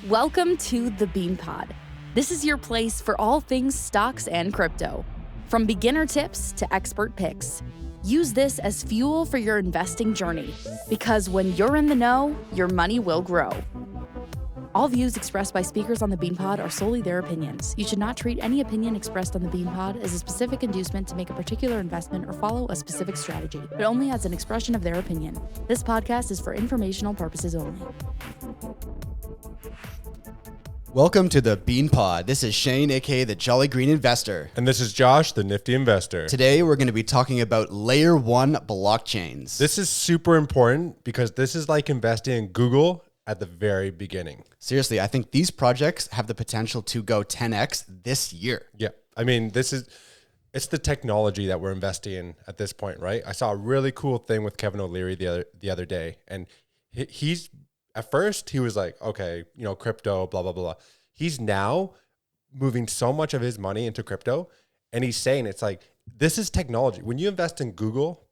Welcome to the Bean Pod. This is your place for all things stocks and crypto. From beginner tips to expert picks. Use this as fuel for your investing journey, because when you're in the know, your money will grow. All views expressed by speakers on the Bean Pod are solely their opinions. You should not treat any opinion expressed on the Bean Pod as a specific inducement to make a particular investment or follow a specific strategy, but only as an expression of their opinion. This podcast is for informational purposes only. Welcome to the Bean Pod. This is Shane, aka the Jolly Green Investor. And this is Josh, the Nifty Investor. Today, we're going to be talking about Layer 1 blockchains. This is super important because this is like investing in Google at the very beginning. Seriously, I think these projects have the potential to go 10x this year. Yeah. I mean, it's the technology that we're investing in at this point, right? I saw a really cool thing with Kevin O'Leary the other day. And he's, at first, he was like, okay, crypto, blah, blah, blah. He's now moving so much of his money into crypto. And he's saying it's like, this is technology. When you invest in Google,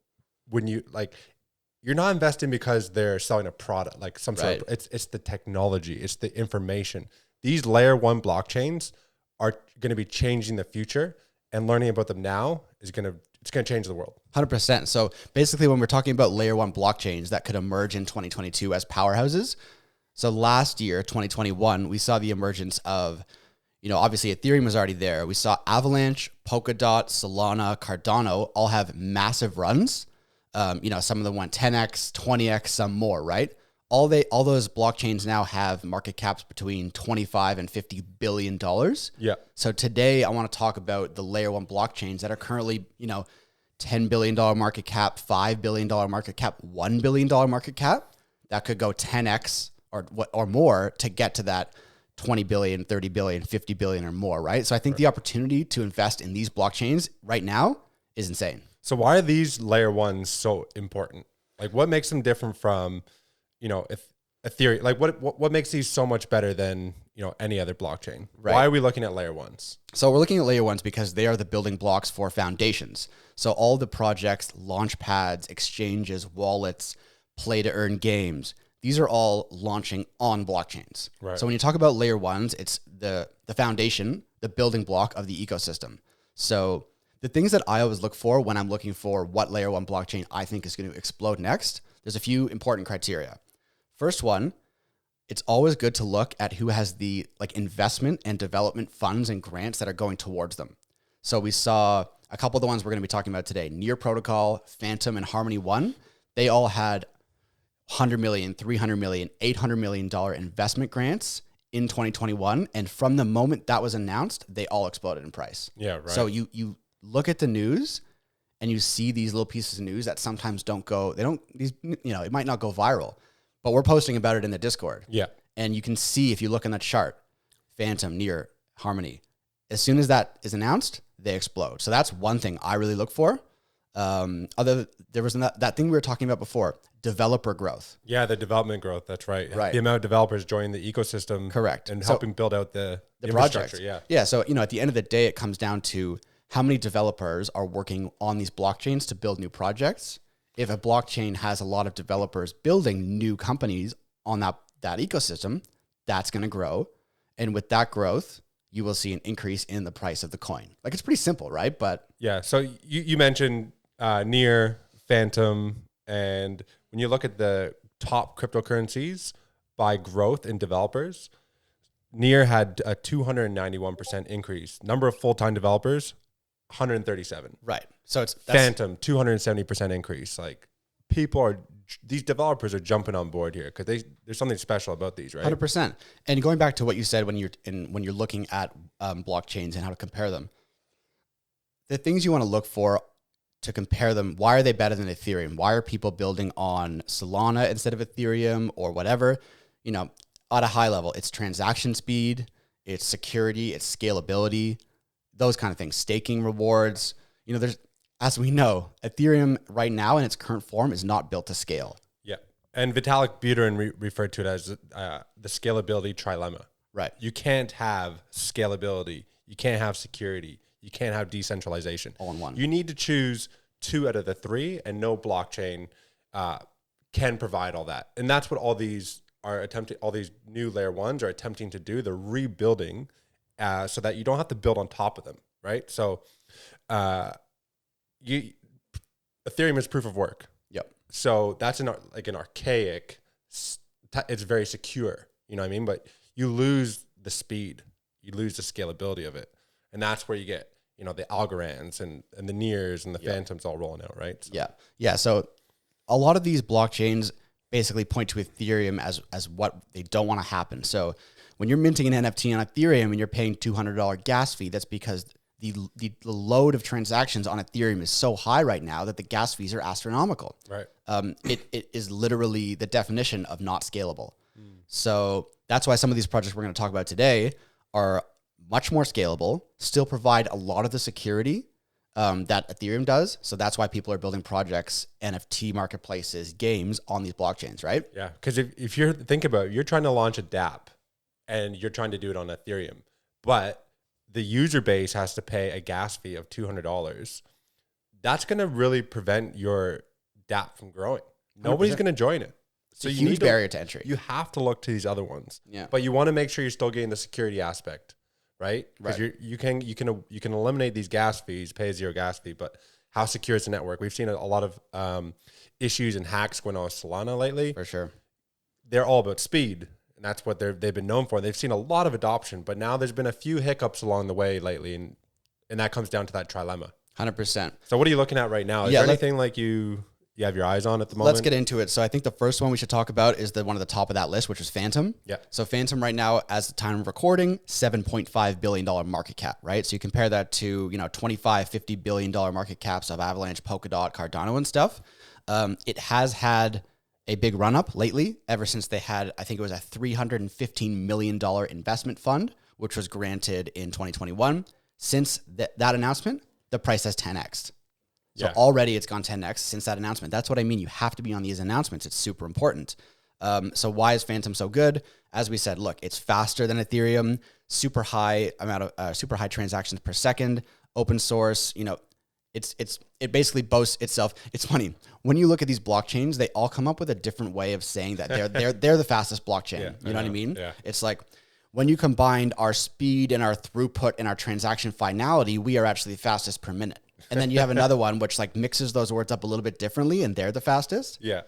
you're not investing because they're selling a product, like some sort of, it's the technology, it's the information. These layer 1 blockchains are going to be changing the future, and learning about them now is going to change the world. 100%. So basically, when we're talking about layer 1 blockchains that could emerge in 2022 as powerhouses, so last year, 2021, we saw the emergence of, obviously Ethereum was already there. We saw Avalanche, Polkadot, Solana, Cardano all have massive runs. Some of them went 10x, 20x, some more, right? All those blockchains now have market caps between $25 and $50 billion. Yeah. So today I want to talk about the layer 1 blockchains that are currently, $10 billion market cap, $5 billion market cap, $1 billion market cap that could go 10x or more to get to that 20 billion, 30 billion, 50 billion or more, right? So I think the opportunity to invest in these blockchains right now is insane. So why are these layer 1s so important? Like, what makes them different from, Ethereum? Like, what makes these so much better than, any other blockchain? Right. Why are we looking at layer 1s? So we're looking at layer 1s because they are the building blocks for foundations. So all the projects, launch pads, exchanges, wallets, play to earn games, these are all launching on blockchains. Right. So when you talk about layer 1s, it's the foundation, the building block of the ecosystem. So the things that I always look for when I'm looking for what layer 1 blockchain I think is going to explode next, there's a few important criteria. First one, it's always good to look at who has the investment and development funds and grants that are going towards them. So we saw a couple of the ones we're going to be talking about today, Near Protocol, Phantom, and Harmony One. They all had $100 million, $300 million, $800 million investment grants in 2021. And from the moment that was announced, they all exploded in price. Yeah, right. So you look at the news and you see these little pieces of news that sometimes it might not go viral, but we're posting about it in the Discord. Yeah. And you can see, if you look in that chart, Phantom, Near, Harmony, as soon as that is announced, they explode. So that's one thing I really look for. There was that thing we were talking about before, developer growth. Yeah, the development growth. That's right. Right. The amount of developers joining the ecosystem. Correct. And helping build out the project. Yeah. Yeah. So, at the end of the day, it comes down to how many developers are working on these blockchains to build new projects. If a blockchain has a lot of developers building new companies on that ecosystem, that's going to grow. And with that growth, you will see an increase in the price of the coin. It's pretty simple, right? But yeah. So you mentioned Near, Phantom, and when you look at the top cryptocurrencies by growth in developers, Near had a 291% increase. Number of full-time developers, 137. Right. So Phantom, 270% increase. These developers are jumping on board here because there's something special about these, right? 100%. And going back to what you said when you're looking at blockchains and how to compare them, the things you want to look for to compare them, why are they better than Ethereum? Why are people building on Solana instead of Ethereum or whatever? At a high level, it's transaction speed, it's security, it's scalability, those kind of things, staking rewards. As we know, Ethereum right now in its current form is not built to scale. Yeah. And Vitalik Buterin referred to it as the scalability trilemma. Right. You can't have scalability. You can't have security. You can't have decentralization. All in one. You need to choose 2 out of the 3, and no blockchain can provide all that. And that's what all these are attempting, all these new layer ones are attempting to do, they're rebuilding so that you don't have to build on top of them, right? So Ethereum is proof of work. Yep. So that's an archaic, it's very secure, you know what I mean? But you lose the speed, you lose the scalability of it. And that's where you get, you know, the Algorands and the Nears and the Phantoms all rolling out, right? So. Yeah. So a lot of these blockchains basically point to Ethereum as what they don't want to happen. So when you're minting an NFT on Ethereum and you're paying $200 gas fee, that's because the load of transactions on Ethereum is so high right now that the gas fees are astronomical. Right. It is literally the definition of not scalable. So that's why some of these projects we're going to talk about today are much more scalable, still provide a lot of the security that Ethereum does. So that's why people are building projects, NFT marketplaces, games on these blockchains, right? Yeah, because if you're, think about it, you're trying to launch a dApp and you're trying to do it on Ethereum, but the user base has to pay a gas fee of $200. That's going to really prevent your dApp from growing. Nobody's going to join it. So you need barrier to entry. You have to look to these other ones. Yeah. But you want to make sure you're still getting the security aspect, right? Because you can eliminate these gas fees, pay a zero gas fee, but how secure is the network? We've seen a lot of issues and hacks going on with Solana lately. For sure. They're all about speed, and that's what they've been known for. They've seen a lot of adoption, but now there's been a few hiccups along the way lately, and that comes down to that trilemma. 100%. So what are you looking at right now? Is there anything like you have your eyes on at the moment? Let's get into it. So I think the first one we should talk about is the one at the top of that list, which is Phantom. Yeah. So Phantom right now, as the time of recording, $7.5 billion market cap, right? So you compare that to, $25, $50 billion market caps of Avalanche, Polkadot, Cardano and stuff. It has had a big run up lately, ever since they had, I think it was a $315 million investment fund, which was granted in 2021. Since that announcement, the price has 10x'd. So already it's gone 10x since that announcement. That's what I mean. You have to be on these announcements. It's super important. So why is Phantom so good? As we said, look, it's faster than Ethereum, super high transactions per second, open source. It basically boasts itself. It's funny when you look at these blockchains, they all come up with a different way of saying that they're the fastest blockchain. Yeah, you know what I mean? Yeah. It's like when you combined our speed and our throughput and our transaction finality, we are actually the fastest per minute. And then you have another one which like mixes those words up a little bit differently, and they're the fastest. Yeah.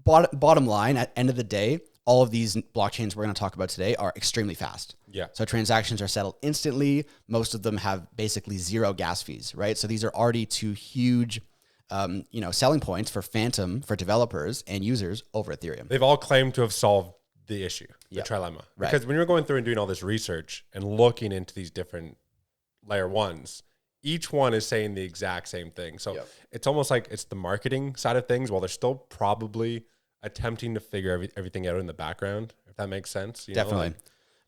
Bottom line, at end of the day, all of these blockchains we're going to talk about today are extremely fast. Yeah. So transactions are settled instantly. Most of them have basically zero gas fees, right? So these are already two huge, selling points for Phantom for developers and users over Ethereum. They've all claimed to have solved the issue, the trilemma. Right. Because when you're going through and doing all this research and looking into these different layer ones, each one is saying the exact same thing. So it's almost like it's the marketing side of things, while they're still probably attempting to figure everything out in the background, if that makes sense. Definitely.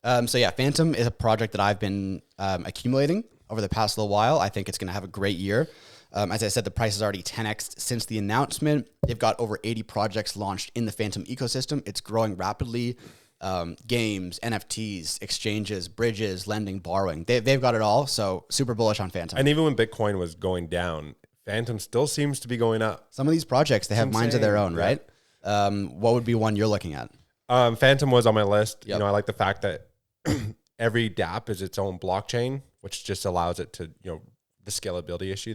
Phantom is a project that I've been accumulating over the past little while. I think it's going to have a great year. As I said, the price is already 10x since the announcement. They've got over 80 projects launched in the Phantom ecosystem. It's growing rapidly. Games, NFTs, exchanges, bridges, lending, borrowing. They've got it all. So super bullish on Phantom. And even when Bitcoin was going down, Phantom still seems to be going up. Some of these projects, they have minds of their own, right? What would be one you're looking at? Phantom was on my list. Yep. I like the fact that every dApp is its own blockchain, which just allows it to, the scalability issue,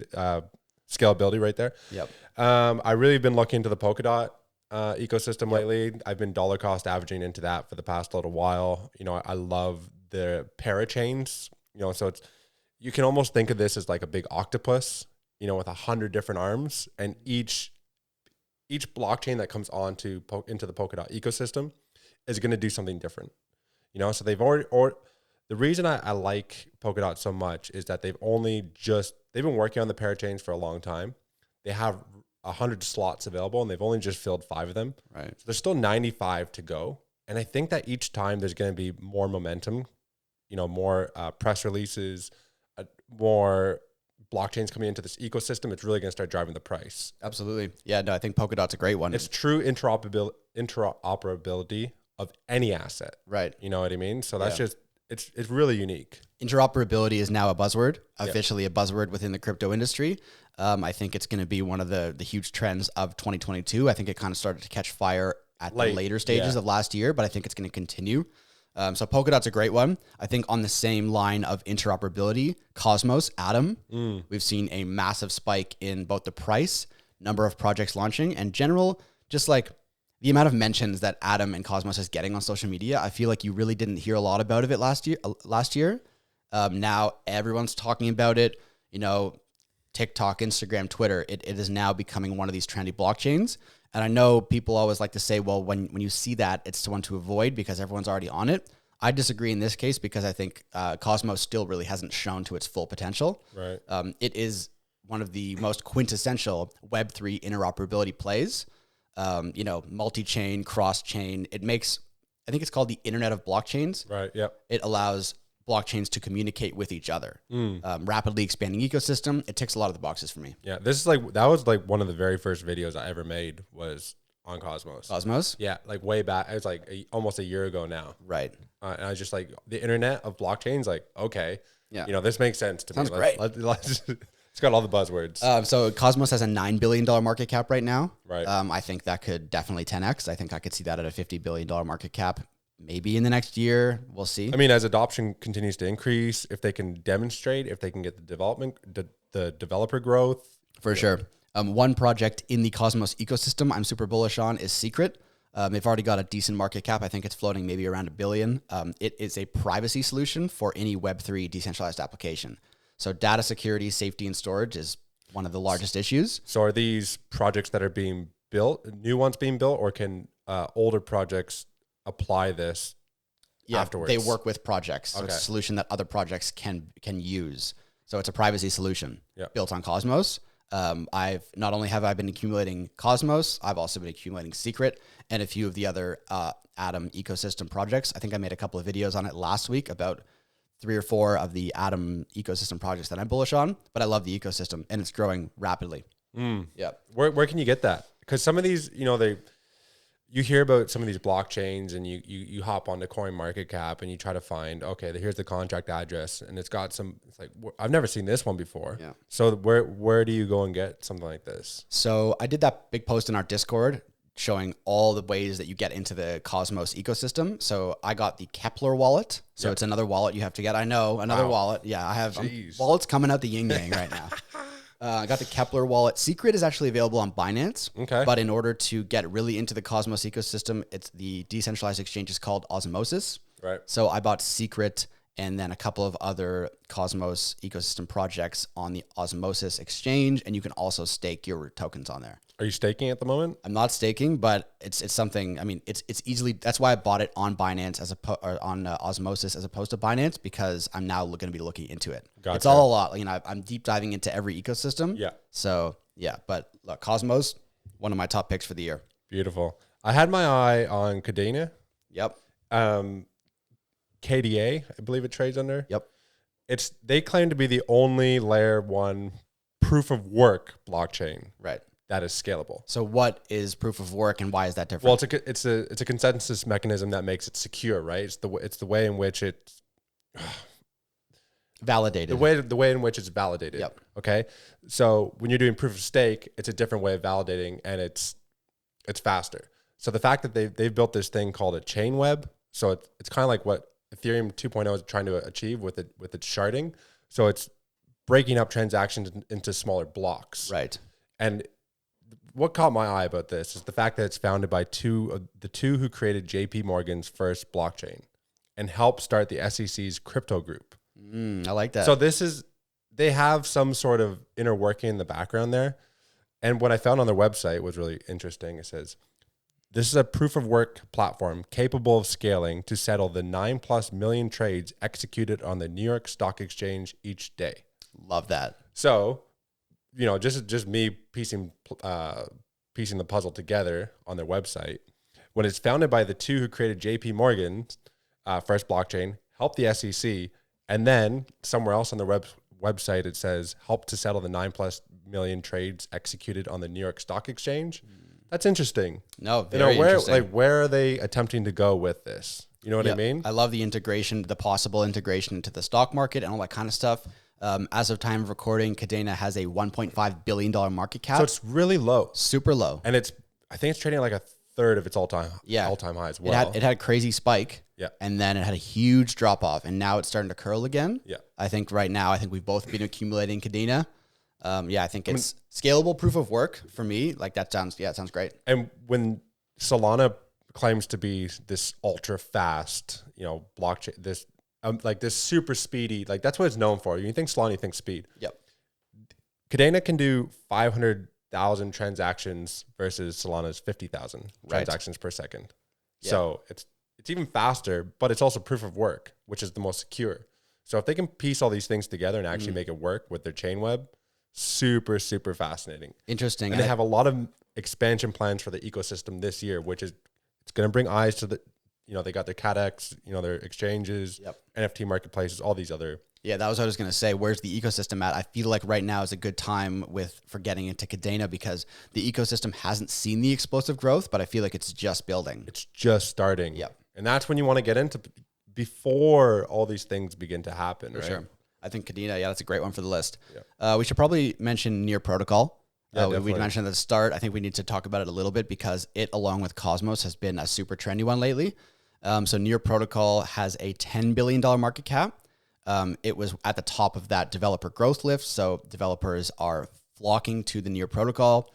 scalability right there. Yep. I really been looking into the Polkadot ecosystem lately. I've been dollar cost averaging into that for the past little while. I love the parachains, so you can almost think of this as like a big octopus, with 100 different arms, and each blockchain that comes into the Polkadot ecosystem is going to do something different, so they've the reason I like Polkadot so much is that they've been working on the parachains for a long time. They have 100 slots available, and they've only just filled 5 of them. Right. So there's still 95 to go. And I think that each time there's going to be more momentum, more press releases, more blockchains coming into this ecosystem. It's really going to start driving the price. Absolutely. Yeah, no, I think Polkadot's a great one. It's true interoperability of any asset. Right. You know what I mean? So that's just, it's really unique. Interoperability is now a buzzword, officially a buzzword within the crypto industry. I think it's going to be one of the huge trends of 2022. I think it kind of started to catch fire at the later stages of last year, but I think it's going to continue. So Polkadot's a great one. I think on the same line of interoperability, Cosmos, Atom, we've seen a massive spike in both the price, number of projects launching, and general, just like the amount of mentions that Atom and Cosmos is getting on social media. I feel like you really didn't hear a lot about it last year. Now everyone's talking about it. You know, TikTok, Instagram, Twitter. It is now becoming one of these trendy blockchains. And I know people always like to say, well, when you see that, it's the one to avoid because everyone's already on it. I disagree in this case because I think Cosmos still really hasn't shown to its full potential. Right. It is one of the most quintessential Web3 interoperability plays. You know, multi-chain, cross-chain. It makes, I think it's called the Internet of Blockchains. Right. Yep. It allows blockchains to communicate with each other. Rapidly expanding ecosystem. It ticks a lot of the boxes for me. Yeah, this is like, that was like one of the very first videos I ever made was on Cosmos. Cosmos? Yeah, like way back. It was like almost a year ago now. Right. And I was just like, the Internet of Blockchains, like, okay. Yeah. You know, this makes sense to Sounds me. great. It's got all the buzzwords. So Cosmos has a $9 billion market cap right now. Right. I think that could definitely 10x. I think I could see that at a $50 billion market cap. Maybe in the next year, we'll see. I mean, as adoption continues to increase, if they can demonstrate, if they can get the development, the developer growth. For sure. One project in the Cosmos ecosystem I'm super bullish on is Secret. They've already got a decent market cap. I think it's floating maybe around $1 billion. It is a privacy solution for any Web3 decentralized application. So data security, safety, and storage is one of the largest issues. So are these projects that are being built, new ones being built, or can older projects apply this afterwards? They work with projects. So Okay. it's a solution that other projects can use. So it's a privacy solution Yeah. built on Cosmos. I've not only have I been accumulating Cosmos, I've also been accumulating Secret and a few of the other Atom ecosystem projects. I think I made a couple of videos on it last week about 3 or 4 of the Atom ecosystem projects that I'm bullish on, but I love the ecosystem and it's growing rapidly. Yeah. Where can you get that? Because some of these, you know, you hear about some of these blockchains and you hop onto CoinMarketCap and you try to find, okay, here's the contract address and it's got some, it's like, I've never seen this one before. Yeah. So where do you go and get something like this? So I did that big post in our Discord showing all the ways that you get into the Cosmos ecosystem. So I got the Kepler wallet. So it's another wallet you have to get. I know, another wallet. Yeah, I have wallets coming out the yin yang right now. I got the Kepler wallet. Secret is actually available on Binance. Okay. But in order to get really into the Cosmos ecosystem, it's the decentralized exchange is called Osmosis. Right. So I bought Secret and then a couple of other Cosmos ecosystem projects on the Osmosis exchange. And you can also stake your tokens on there. Are you staking at the moment? I'm not staking, but it's something. I mean, it's easily. That's why I bought it on Binance or on Osmosis as opposed to Binance because I'm now going to be looking into it. Gotcha. It's all a lot. You know, I'm deep diving into every ecosystem. Yeah. So yeah, but look, Cosmos, one of my top picks for the year. Beautiful. I had my eye on Cadena. Yep. KDA, I believe it trades under. Yep. They claim to be the only layer 1 proof of work blockchain. Right. That is scalable. So what is proof of work and why is that different? Well, it's a consensus mechanism that makes it secure, right? It's the way in which it's validated. The way in which it's validated. Yep. Okay. So when you're doing proof of stake, it's a different way of validating and it's faster. So the fact that they've built this thing called a chain web, so it's kind of like what Ethereum 2.0 is trying to achieve with its sharding. So it's breaking up transactions into smaller blocks. Right. And what caught my eye about this is the fact that it's founded by the two who created JP Morgan's first blockchain and helped start the SEC's crypto group. I like that. So they have some sort of inner working in the background there. And what I found on their website was really interesting. It says, this is a proof of work platform capable of scaling to settle the 9+ million trades executed on the New York Stock Exchange each day. Love that. So, you know, just me piecing the puzzle together on their website. When it's founded by the two who created JP Morgan's first blockchain, helped the SEC, and then somewhere else on their website it says help to settle the 9+ million trades executed on the New York Stock Exchange. That's interesting. No, very interesting. Where are they attempting to go with this? You know what I mean? I love the integration, the possible integration into the stock market and all that kind of stuff. As of time of recording, Cadena has a $1.5 billion market cap. So it's really low. Super low. And I think it's trading at like a third of its all-time high as well. It had a crazy spike. Yeah. And then it had a huge drop off, and now it's starting to curl again. Yeah. I think right now, I think we've both been accumulating Cadena. I think it's scalable proof of work for me. Like it sounds great. And when Solana claims to be this ultra fast, blockchain, this this super speedy, like that's what it's known for. You think Solana, you think speed. Yep. Cadena can do 500,000 transactions versus Solana's 50,000 transactions per second. Yeah. So it's even faster, but it's also proof of work, which is the most secure. So if they can piece all these things together and actually make it work with their chain web, super, super fascinating. Interesting. And they have a lot of expansion plans for the ecosystem this year, which is, it's going to bring eyes to the, they got their CADEX, their exchanges, NFT marketplaces, all these other. Yeah, that was what I was going to say. Where's the ecosystem at? I feel like right now is a good time for getting into Cadena because the ecosystem hasn't seen the explosive growth, but I feel like it's just building. It's just starting. Yep. And that's when you want to get into before all these things begin to happen. For right? sure. I think Cadena, that's a great one for the list. Yeah. We should probably mention Near Protocol. We mentioned at the start. I think we need to talk about it a little bit because it, along with Cosmos, has been a super trendy one lately. So Near Protocol has a $10 billion market cap. It was at the top of that developer growth lift. So developers are flocking to the Near Protocol.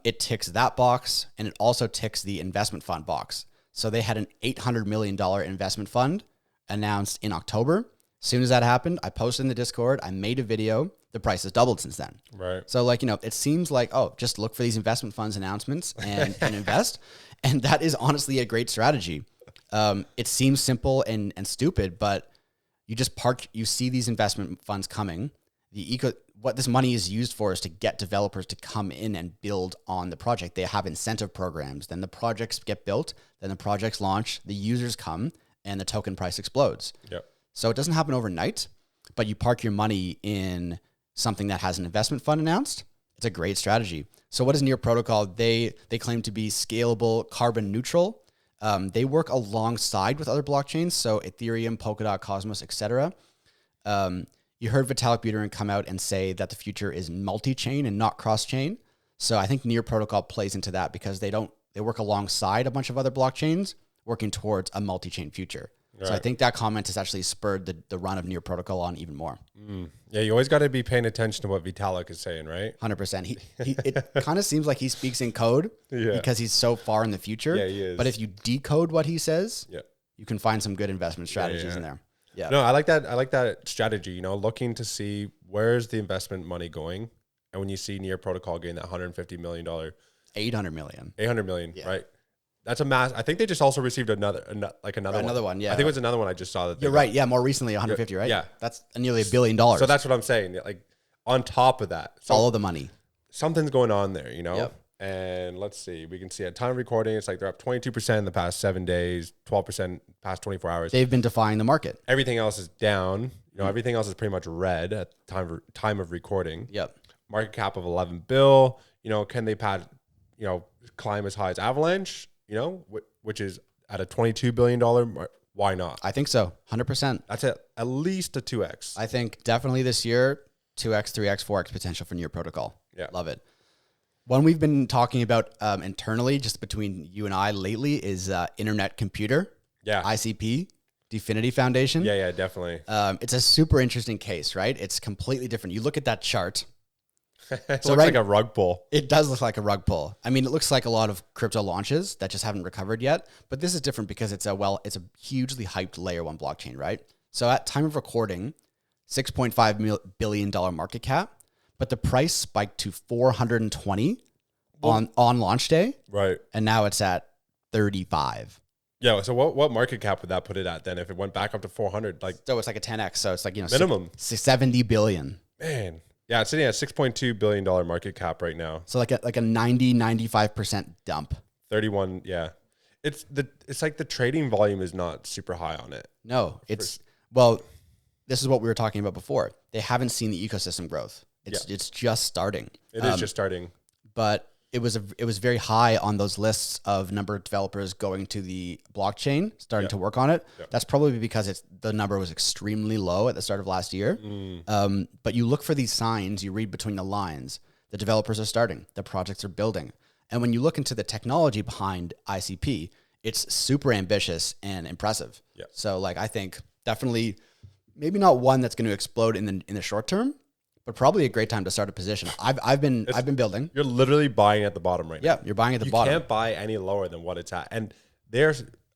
It ticks that box, and it also ticks the investment fund box. So they had an $800 million investment fund announced in October. As soon as that happened, I posted in the Discord. I made a video. The price has doubled since then. Right. So it seems like, just look for these investment funds announcements and invest. And that is honestly a great strategy. It seems simple and stupid, but you see these investment funds coming. What this money is used for is to get developers to come in and build on the project. They have incentive programs. Then the projects get built. Then the projects launch. The users come, and the token price explodes. Yep. So it doesn't happen overnight, but you park your money in something that has an investment fund announced. It's a great strategy. So what is Near Protocol? They claim to be scalable, carbon neutral. They work alongside with other blockchains, so Ethereum, Polkadot, Cosmos, etc. You heard Vitalik Buterin come out and say that the future is multi-chain and not cross-chain. So I think Near Protocol plays into that because they work alongside a bunch of other blockchains working towards a multi-chain future. Right. So I think that comment has actually spurred the run of Near Protocol on even more. Yeah, you always got to be paying attention to what Vitalik is saying, right? 100%. It kind of seems like he speaks in code because he's so far in the future. Yeah, he is. But if you decode what he says, you can find some good investment strategies in there. Yeah. No, I like that. I like that strategy, looking to see where's the investment money going. And when you see Near Protocol getting that $150 million, $800 million, right? That's a mass. I think they just also received another one. Yeah. I think it was another one I just saw that. You're right. Yeah. More recently, 150, right? Yeah. That's nearly $1 billion. So that's what I'm saying. Like on top of that, follow the money. Something's going on there, Yep. And let's see, we can see at time of recording, it's like they're up 22% in the past 7 days, 12% past 24 hours. They've been defying the market. Everything else is down. Everything else is pretty much red at time of recording. Yep. Market cap of 11 bill. Can they climb as high as Avalanche? Which is at a $22 billion. Why not? I think so. 100%. That's at least a 2x. I think definitely this year, 2x, 3x, 4x potential for Near Protocol. Yeah. Love it. One we've been talking about internally, just between you and I lately, is Internet Computer. Yeah. ICP, Definity Foundation. Yeah, definitely. It's a super interesting case, right? It's completely different. You look at that chart. It looks like a rug pull. It does look like a rug pull. I mean, it looks like a lot of crypto launches that just haven't recovered yet. But this is different because it's a hugely hyped layer one blockchain, right? So at time of recording, $6.5 billion market cap, but the price spiked to 420 on launch day. Right. And now it's at 35. Yeah. So what market cap would that put it at then if it went back up to 400? So it's like a 10x. So it's like, minimum 70 billion. Man. Yeah, it's sitting at $6.2 billion market cap right now. So like a 95% dump. 31, yeah. It's like the trading volume is not super high on it. No, this is what we were talking about before. They haven't seen the ecosystem growth. It's just starting. It is just starting. But it was very high on those lists of number of developers going to the blockchain, starting to work on it. Yeah. That's probably because the number was extremely low at the start of last year. But you look for these signs, you read between the lines. The developers are starting, the projects are building. And when you look into the technology behind ICP, it's super ambitious and impressive. Yeah. So like, I think definitely maybe not one that's going to explode in the short term, but probably a great time to start a position. I've been building. You're literally buying at the bottom right now. Yeah, you're buying at the bottom. You can't buy any lower than what it's at. And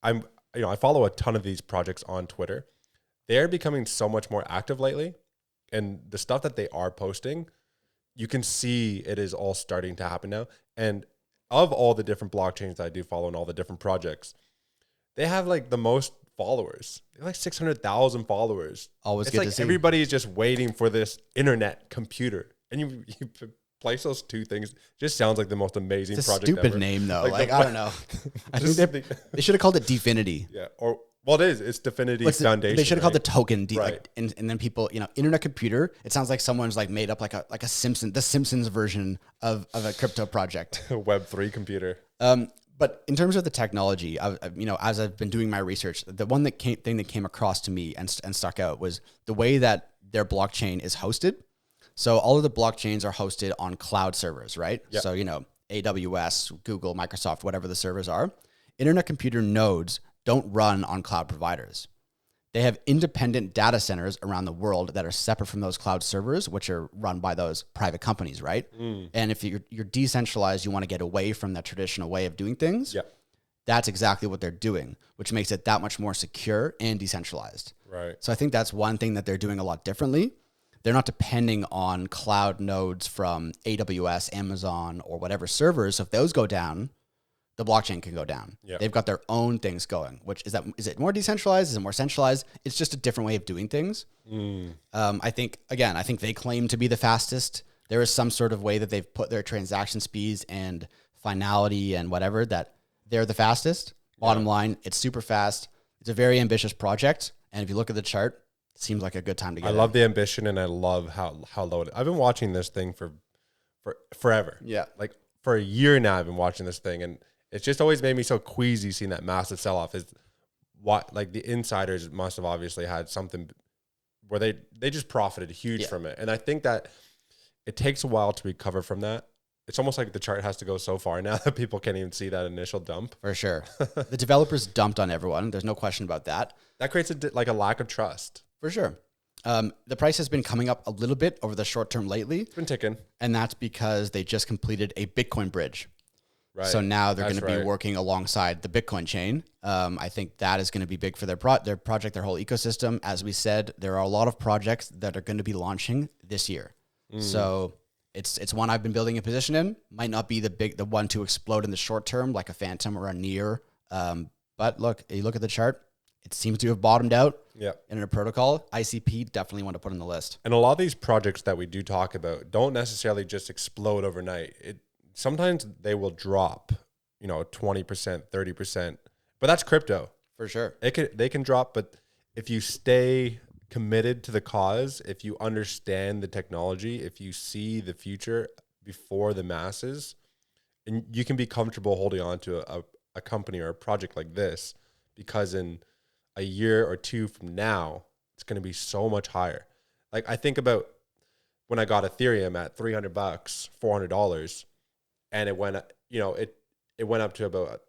I follow a ton of these projects on Twitter. They're becoming so much more active lately, and the stuff that they are posting, you can see it is all starting to happen now. And of all the different blockchains that I do follow and all the different projects, they have like the most followers. They have like 600,000 followers. Always it's good like to see. everybody's just waiting for this internet computer. And you place those two things, just sounds like the most amazing It's a project stupid ever. name though. Like I don't know. I think they should have called it Definity. Yeah. Or, well, it is. It's Definity Foundation. They should have called the token, Right. like, and then people, internet computer. It sounds like someone's like made up like a the Simpsons version of a crypto project. Web3 computer. But in terms of the technology, as I've been doing my research, the one thing that came across to me and stuck out was the way that their blockchain is hosted. So all of the blockchains are hosted on cloud servers, right? Yep. So, AWS, Google, Microsoft, whatever the servers are. Internet computer nodes don't run on cloud providers. They have independent data centers around the world that are separate from those cloud servers, which are run by those private companies, right? And if you're decentralized, you want to get away from that traditional way of doing things. Yeah. That's exactly what they're doing, which makes it that much more secure and decentralized. Right. So I think that's one thing that they're doing a lot differently. They're not depending on cloud nodes from AWS, Amazon, or whatever servers. So if those go down, the blockchain can go down. Yep. They've got their own things going, is it more decentralized? Is it more centralized? It's just a different way of doing things. I think they claim to be the fastest. There is some sort of way that they've put their transaction speeds and finality and whatever that they're the fastest. Bottom line, it's super fast. It's a very ambitious project. And if you look at the chart, it seems like a good time to get I love the ambition, and I love how low it is. I've been watching this thing for forever. Yeah. Like for a year now, I've been watching this thing, and it's just always made me so queasy seeing that massive sell-off. Is what, like, the insiders must have obviously had something where they just profited huge from it. And I think that it takes a while to recover from that. It's almost like the chart has to go so far now that people can't even see that initial dump. For sure. The developers dumped on everyone. There's no question about that. That creates a lack of trust. For sure. The price has been coming up a little bit over the short term lately. It's been ticking. And that's because they just completed a Bitcoin bridge. Right. So now they're going to be working alongside the Bitcoin chain. I think that is going to be big for their project, their whole ecosystem. As we said, there are a lot of projects that are going to be launching this year. So it's one I've been building a position in. Might not be the one to explode in the short term, like a Phantom or a Near. But look, you look at the chart, it seems to have bottomed out. Yeah. And in a protocol, ICP definitely want to put on the list. And a lot of these projects that we do talk about don't necessarily just explode overnight. Sometimes they will drop, 20%, 30%, but that's crypto. For sure. They can drop, but if you stay committed to the cause, if you understand the technology, if you see the future before the masses, and you can be comfortable holding on to a company or a project like this, because in a year or two from now, it's going to be so much higher. Like, I think about when I got Ethereum at $300, $400, and it went, it went up to about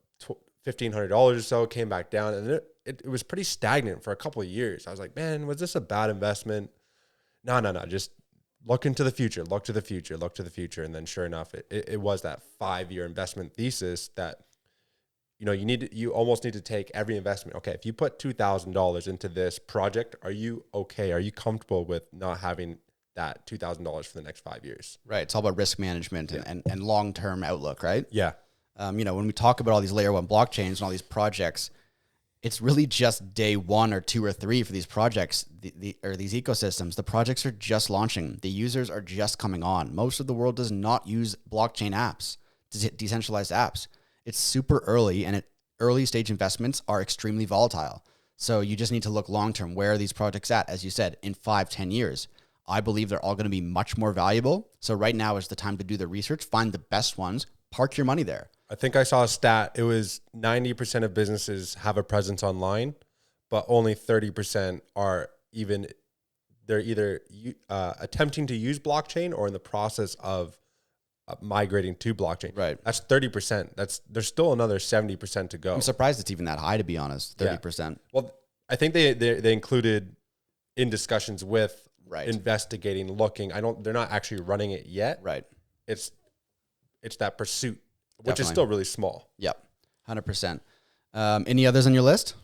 $1,500 or so, came back down, and it was pretty stagnant for a couple of years. I was like, man, was this a bad investment? No. Just look into the future, look to the future. And then sure enough, it was that 5-year investment thesis that, you almost need to take every investment. Okay, if you put $2,000 into this project, are you okay? Are you comfortable with not having that $2,000 for the next 5 years? Right. It's all about risk management and long-term outlook, right? Yeah. When we talk about all these layer 1 blockchains and all these projects, it's really just day 1 or 2 or 3 for these projects, or these ecosystems. The projects are just launching. The users are just coming on. Most of the world does not use blockchain apps, decentralized apps. It's super early, and early stage investments are extremely volatile. So you just need to look long-term. Where are these projects at? As you said, in 5-10 years, I believe they're all going to be much more valuable. So right now is the time to do the research, find the best ones, park your money there. I think I saw a stat. It was 90% of businesses have a presence online, but only 30% are they're either attempting to use blockchain or in the process of migrating to blockchain. Right. That's 30%. There's still another 70% to go. I'm surprised it's even that high, to be honest. 30%. Well, I think they included in discussions with Right. investigating, looking. They're not actually running it yet. Right. It's that pursuit, which is Definitely. still really small. Yep. 100%. Any others on your list?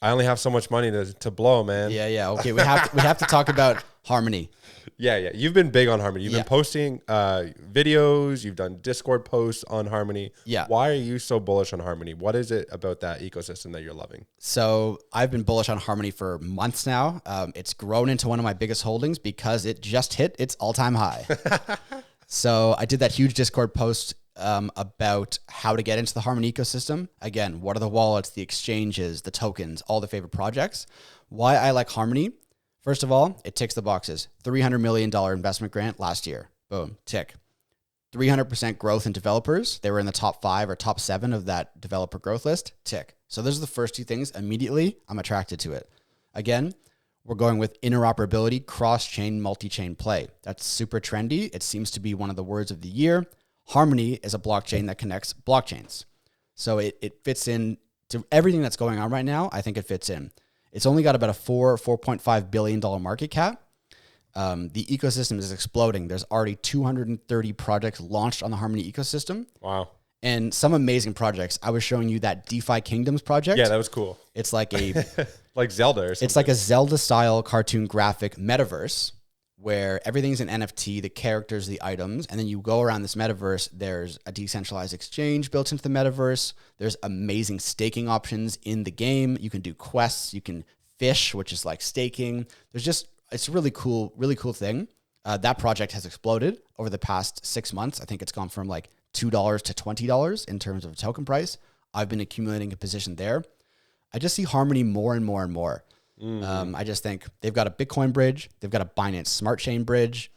I only have so much money to blow, man. Yeah. Okay. We have to talk about Harmony. Yeah. You've been big on Harmony. You've been posting videos. You've done Discord posts on Harmony. Yeah. Why are you so bullish on Harmony? What is it about that ecosystem that you're loving? So I've been bullish on Harmony for months now. It's grown into one of my biggest holdings because it just hit its all-time high. So I did that huge Discord post about how to get into the Harmony ecosystem. Again, what are the wallets, the exchanges, the tokens, all the favorite projects. Why I like Harmony. First of all, it ticks the boxes. $300 million investment grant last year. Boom, tick. 300% growth in developers. They were in the top 5 or top 7 of that developer growth list. Tick. So those are the first 2 things. Immediately, I'm attracted to it. Again, we're going with interoperability, cross-chain, multi-chain play. That's super trendy. It seems to be one of the words of the year. Harmony is a blockchain that connects blockchains. So it fits in to everything that's going on right now. I think it fits in. It's only got about a $4.5 billion market cap. The ecosystem is exploding. There's already 230 projects launched on the Harmony ecosystem. Wow. And some amazing projects. I was showing you that DeFi Kingdoms project. Yeah, that was cool. It's like a like Zelda or something. It's like a Zelda-style cartoon graphic metaverse where everything's an NFT, the characters, the items, and then you go around this metaverse. There's a decentralized exchange built into the metaverse. There's amazing staking options in the game. You can do quests. You can fish, which is like staking. It's a really cool thing. That project has exploded over the past 6 months. I think it's gone from like $2 to $20 in terms of token price. I've been accumulating a position there. I just see Harmony more and more and more. I just think they've got a Bitcoin bridge. They've got a Binance Smart Chain bridge.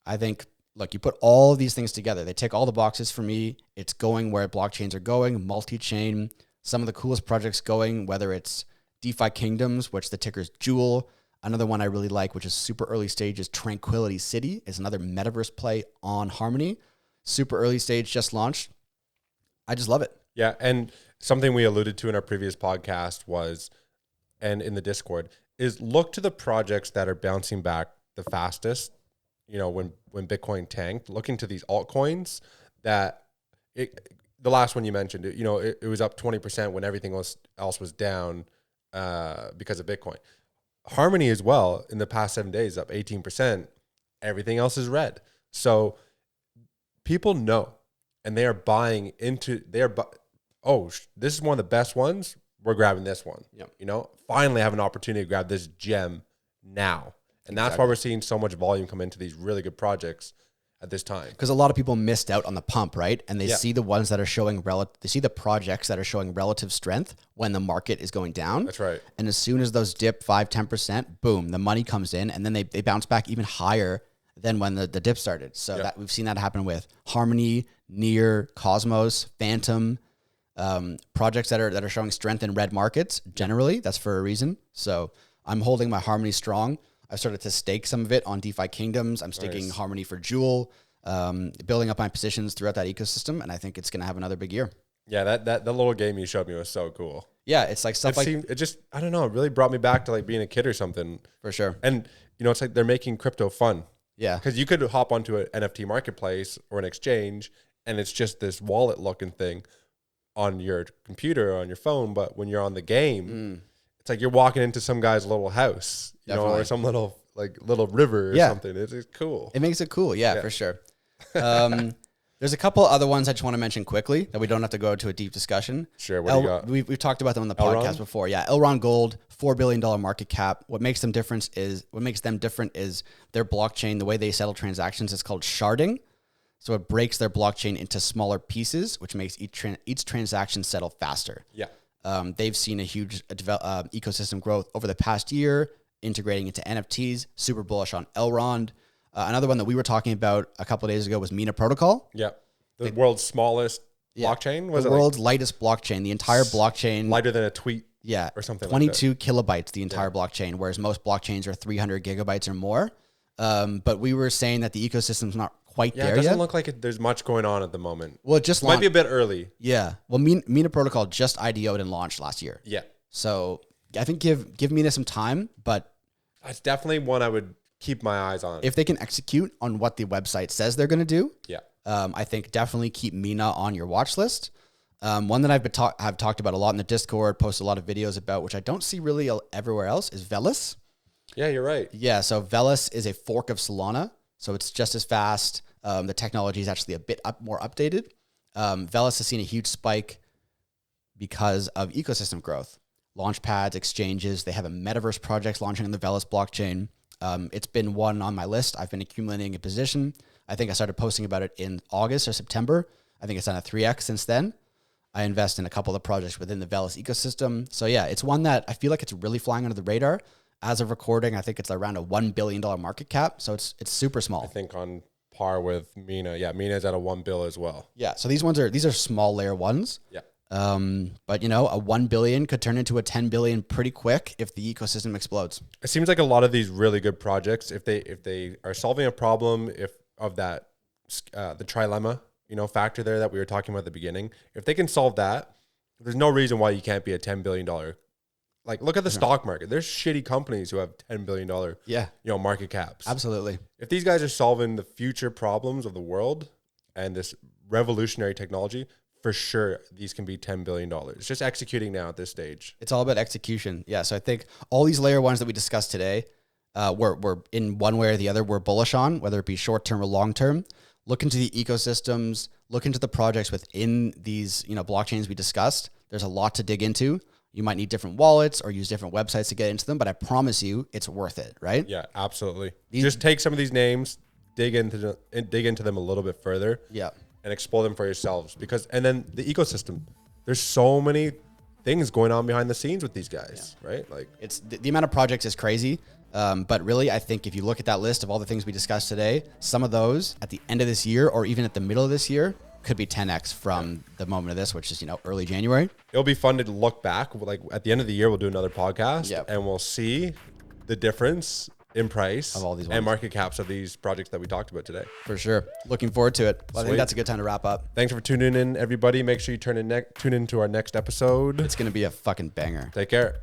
I think, look, you put all of these things together. They tick all the boxes for me. It's going where blockchains are going, multi-chain. Some of the coolest projects going, whether it's DeFi Kingdoms, which the ticker's Jewel. Another one I really like, which is super early stage, is Tranquility City. Is another metaverse play on Harmony. Super early stage, just launched. I just love it. Yeah, and something we alluded to in our previous podcast was, and in the Discord, is look to the projects that are bouncing back the fastest. You know, when Bitcoin tanked, looking to these altcoins the last one you mentioned, it was up 20% when everything else was down because of Bitcoin. Harmony as well, in the past 7 days, up 18%. Everything else is red. So people know, and they are buying into, this is one of the best ones. We're grabbing this one. Yep. Finally have an opportunity to grab this gem now. And that's why we're seeing so much volume come into these really good projects at this time. Because a lot of people missed out on the pump, right? And they see the ones that are showing they see the projects that are showing relative strength when the market is going down. That's right. And as soon as those dip 5-10%, boom, the money comes in, and then they bounce back even higher than when the dip started. So that we've seen that happen with Harmony, Near, Cosmos, Phantom, projects that are showing strength in red markets. Generally, that's for a reason. So I'm holding my Harmony strong. I've started to stake some of it on DeFi Kingdoms. I'm staking Harmony for Jewel, building up my positions throughout that ecosystem, and I think it's going to have another big year. Yeah, that little game you showed me was so cool. Yeah, it's like stuff it just, I don't know, it really brought me back to like being a kid or something. For sure. And, it's like they're making crypto fun. Yeah. Because you could hop onto an NFT marketplace or an exchange, and it's just this wallet looking thing on your computer or on your phone. But when you're on the game, it's like you're walking into some guy's little house, or some little river or something. It's cool. It makes it cool. Yeah, for sure. There's a couple other ones I just want to mention quickly that we don't have to go into a deep discussion. Sure. What do you got? We've talked about them on the podcast before. Yeah. Elrond Gold, $4 billion market cap. What makes them different is their blockchain, the way they settle transactions is called sharding. So it breaks their blockchain into smaller pieces, which makes each transaction settle faster. Yeah. They've seen a huge ecosystem growth over the past year, integrating into NFTs. Super bullish on Elrond. Another one that we were talking about a couple of days ago was Mina Protocol. Yeah. The world's smallest blockchain? Was the world's lightest blockchain. The entire blockchain. Lighter than a tweet or something like that. 22 kilobytes, the entire blockchain, whereas most blockchains are 300 gigabytes or more. But we were saying that the ecosystem's not quite Yeah, there it doesn't yet. look like there's much going on at the moment. Well, it just Might be a bit early. Yeah. Well, Mina Protocol just IDO'd and launched last year. Yeah. So I think give Mina some time, but That's definitely one I would keep my eyes on. if they can execute on what the website says they're going to do, Yeah. I think definitely keep Mina on your watch list. One that I've talked about a lot in the Discord, posted a lot of videos about, which I don't see really everywhere else, is Velas. Yeah, you're right. Yeah, so Velas is a fork of Solana, so it's just as fast. The technology is actually a bit more updated. Velas has seen a huge spike because of ecosystem growth. Launchpads, exchanges, they have a metaverse project launching on the Velas blockchain. It's been one on my list. I've been accumulating a position. I think I started posting about it in August or September. I think it's done a 3x since then. I invest in a couple of projects within the Velas ecosystem. So yeah, it's one that I feel like it's really flying under the radar. As of recording, I think it's around a $1 billion market cap. So it's super small. I think on par with Mina. Yeah, Mina's at a 1 bill as well. Yeah. So these are small layer ones. Yeah. But a 1 billion could turn into a 10 billion pretty quick if the ecosystem explodes. It seems like a lot of these really good projects, if they are solving a problem, of that the trilemma, factor there that we were talking about at the beginning, if they can solve that, there's no reason why you can't be a $10 billion. Like, look at the stock market. There's shitty companies who have $10 billion, market caps. Absolutely. If these guys are solving the future problems of the world and this revolutionary technology, for sure, these can be $10 billion. It's just executing now at this stage. It's all about execution. Yeah. So I think all these layer ones that we discussed today, we're in one way or the other, we're bullish on, whether it be short-term or long-term. Look into the ecosystems, look into the projects within these, blockchains we discussed. There's a lot to dig into. You might need different wallets or use different websites to get into them, but I promise you it's worth it, right? Yeah, absolutely. Just take some of these names, dig into them a little bit further. Yeah. And explore them for yourselves, and then the ecosystem, there's so many things going on behind the scenes with these guys, right? Like, it's the amount of projects is crazy. But really, I think if you look at that list of all the things we discussed today, some of those at the end of this year or even at the middle of this year could be 10x from the moment of this, which is, early January. It'll be fun to look back. Like, at the end of the year, we'll do another podcast and we'll see the difference in price of all these and market caps of these projects that we talked about today. For sure. Looking forward to it. Well, I think that's a good time to wrap up. Thanks for tuning in, everybody. Make sure you tune in to our next episode. It's going to be a fucking banger. Take care.